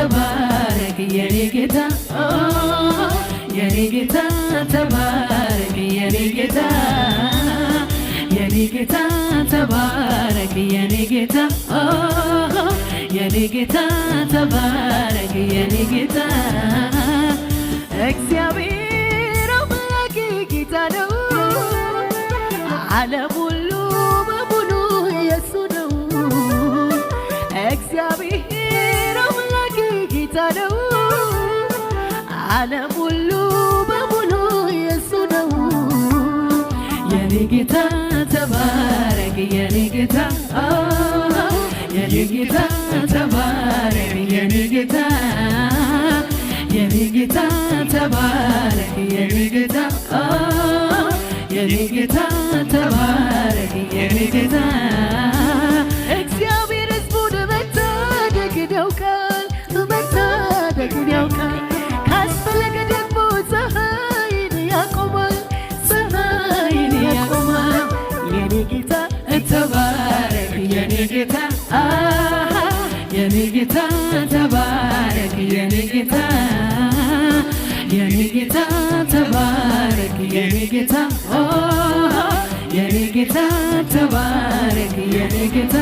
ተባረክ የኔ ጌታ የኔ ጌታ ተባረክ የኔ ጌታ የኔ ጌታ ተባረክ የኔ ጌታ የኔ ጌታ ተባረክ የኔ ጌታ እግዚአብሔር አምላኬ ጌታ ነው ዓለም ሁሉ በሙሉ የሱ ነው እግዚአብሔር አምላኬ ጌታ ነው ዓለም ሁሉ በሙሉ የሱ ነው የኔ ጌታ ተባረክ የኔ ጌታ የኔ ጌታ ተባረክ የኔ ጌታ የኔ ጌታ ተባረክ የኔ ጌታ የኔ ጌታ ተባረክ የኔ ጌታ እግዚአብሔር ሕዝቡን መታደግን ያውቃል መታደግን ያውቃል ካስፈለገ ደግሞ ፀሐይን ያቆማል ፀሐይን ያቆማል የኔ ጌታ ተባረክ የኔ ጌታ የኔ ጌታ ተባረክ የኔ ጌታ የኔ ጌታ ተባረክ የኔ ጌታ የኔ ጌታ ተባረክ የኔ ጌታ